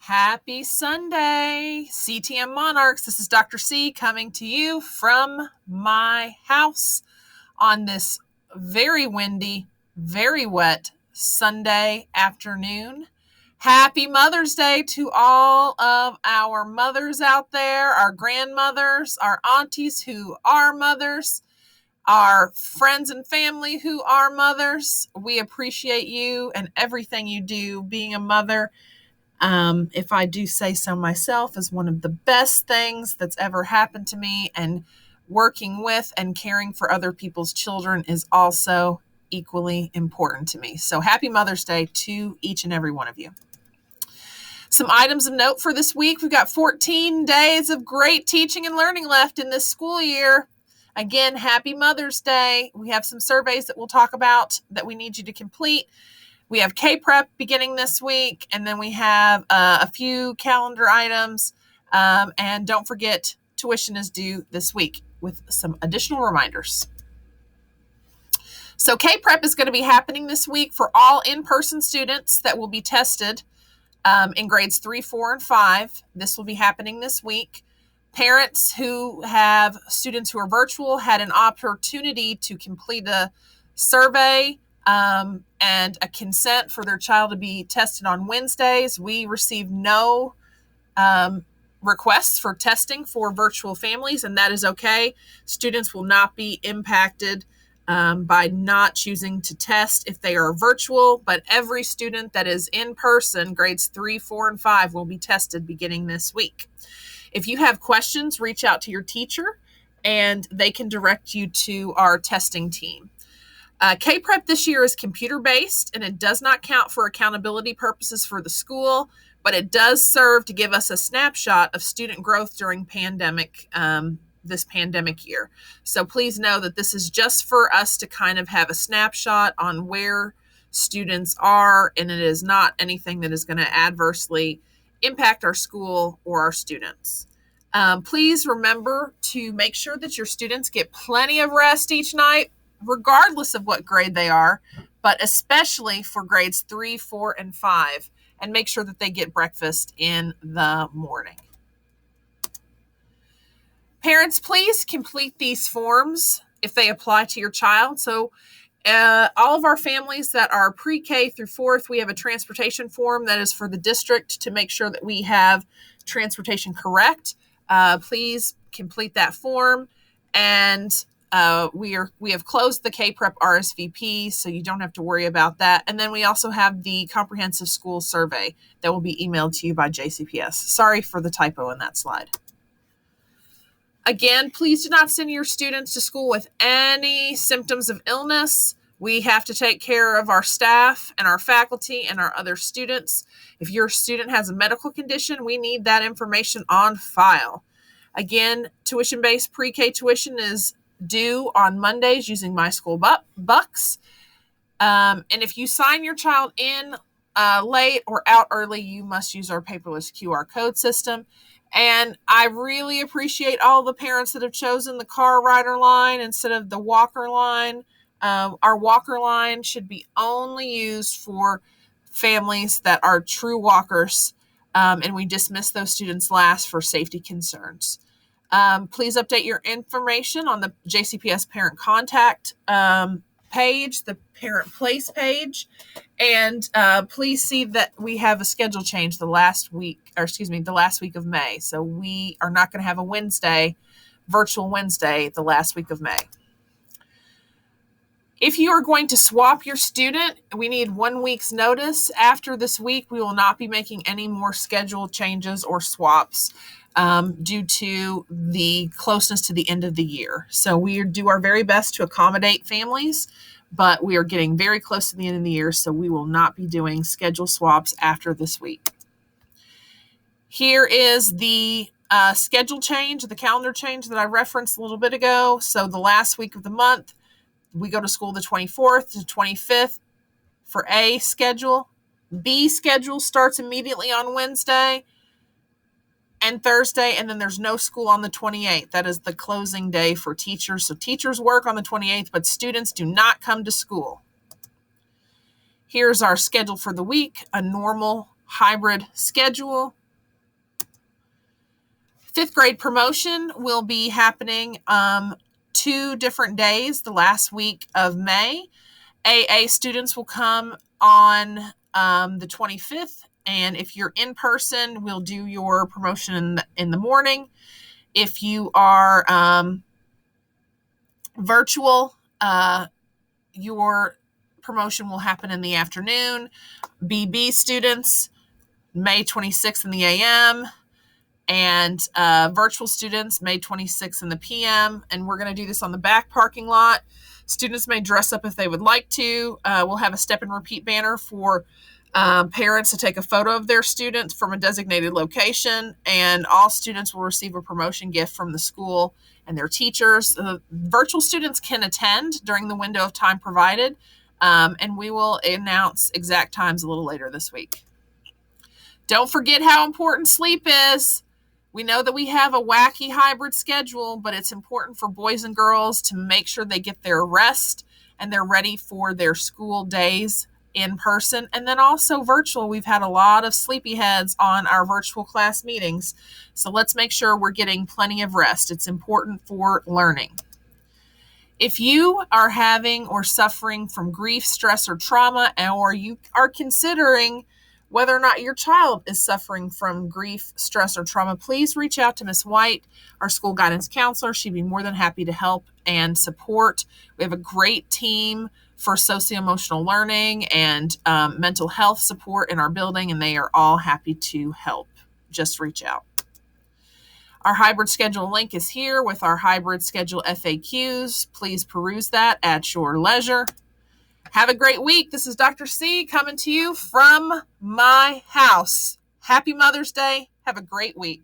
Happy Sunday, CTM Monarchs. This is Dr. C coming to you from my house on this very windy, very wet Sunday afternoon. Happy Mother's Day to all of our mothers out there, our grandmothers, our aunties who are mothers, our friends and family who are mothers. We appreciate you and everything you do. Being a mother, if I do say so myself, is one of the best things that's ever happened to me, and working with and caring for other people's children is also equally important to me. So happy Mother's Day to each and every one of you. Some items of note for this week. We've got 14 days of great teaching and learning left in this school year. Again, happy Mother's Day. We have some surveys that we'll talk about that we need you to complete. We have K-Prep beginning this week, and then we have a few calendar items. And don't forget, tuition is due this week with some additional reminders. So K-Prep is going to be happening this week for all in-person students that will be tested in grades 3, 4, and 5. This will be happening this week. Parents who have students who are virtual had an opportunity to complete a survey and a consent for their child to be tested on Wednesdays. We received no requests for testing for virtual families, and that is okay. Students will not be impacted by not choosing to test if they are virtual, but every student that is in person, grades 3, 4, and 5, will be tested beginning this week. If you have questions, reach out to your teacher, and they can direct you to our testing team. K-Prep this year is computer-based, and it does not count for accountability purposes for the school, but it does serve to give us a snapshot of student growth during this pandemic year. So please know that this is just for us to kind of have a snapshot on where students are, and it is not anything that is going to adversely impact our school or our students. Please remember to make sure that your students get plenty of rest each night, regardless of what grade they are, but especially for grades 3, 4, and 5, and make sure that they get breakfast in the morning. Parents, please complete these forms if they apply to your child. So all of our families that are pre-K through 4th, we have a transportation form that is for the district to make sure that we have transportation correct. Please complete that form, and we have closed the K-Prep RSVP, so you don't have to worry about that. And then we also have the comprehensive school survey that will be emailed to you by JCPS. Sorry for the typo in that slide. Again, please do not send your students to school with any symptoms of illness. We have to take care of our staff and our faculty and our other students. If your student has a medical condition, we need that information on file. Again, tuition-based pre-K tuition is due on Mondays using My School Bucks. And if you sign your child in late or out early, you must use our paperless QR code system. And I really appreciate all the parents that have chosen the car rider line instead of the walker line. Our walker line should be only used for families that are true walkers, and we dismiss those students last for safety concerns. Please update your information on the JCPS parent contact page, the parent place page, and please see that we have a schedule change the last week of May. So we are not going to have a virtual Wednesday, the last week of May. If you are going to swap your student, we need 1 week's notice. After this week, we will not be making any more schedule changes or swaps due to the closeness to the end of the year. So we do our very best to accommodate families, but we are getting very close to the end of the year, so we will not be doing schedule swaps after this week. Here is the schedule change, the calendar change that I referenced a little bit ago. So the last week of the month, we go to school the 24th to 25th for A schedule. B schedule starts immediately on Wednesday and Thursday, and then there's no school on the 28th. That is the closing day for teachers. So teachers work on the 28th, but students do not come to school. Here's our schedule for the week. A normal hybrid schedule. Fifth grade promotion will be happening 2 different days the last week of May. AA students will come on the 25th, and if you're in person, we'll do your promotion in the morning. If you are virtual, your promotion will happen in the afternoon. BB students, May 26th in the AM, and virtual students, May 26th in the PM. And we're going to do this on the back parking lot. Students may dress up if they would like to. We'll have a step and repeat banner for parents to take a photo of their students from a designated location, and all students will receive a promotion gift from the school and their teachers. Virtual students can attend during the window of time provided, and we will announce exact times a little later this week. Don't forget how important sleep is. We know that we have a wacky hybrid schedule, but it's important for boys and girls to make sure they get their rest and they're ready for their school days in person. And then also virtual. We've had a lot of sleepyheads on our virtual class meetings. So let's make sure we're getting plenty of rest. It's important for learning. If you are having or suffering from grief, stress, or trauma, or you are considering whether or not your child is suffering from grief, stress, or trauma, please reach out to Ms. White, our school guidance counselor. She'd be more than happy to help and support. We have a great team for socio-emotional learning and mental health support in our building, and they are all happy to help. Just reach out. Our hybrid schedule link is here with our hybrid schedule FAQs. Please peruse that at your leisure. Have a great week. This is Dr. C coming to you from my house. Happy Mother's Day. Have a great week.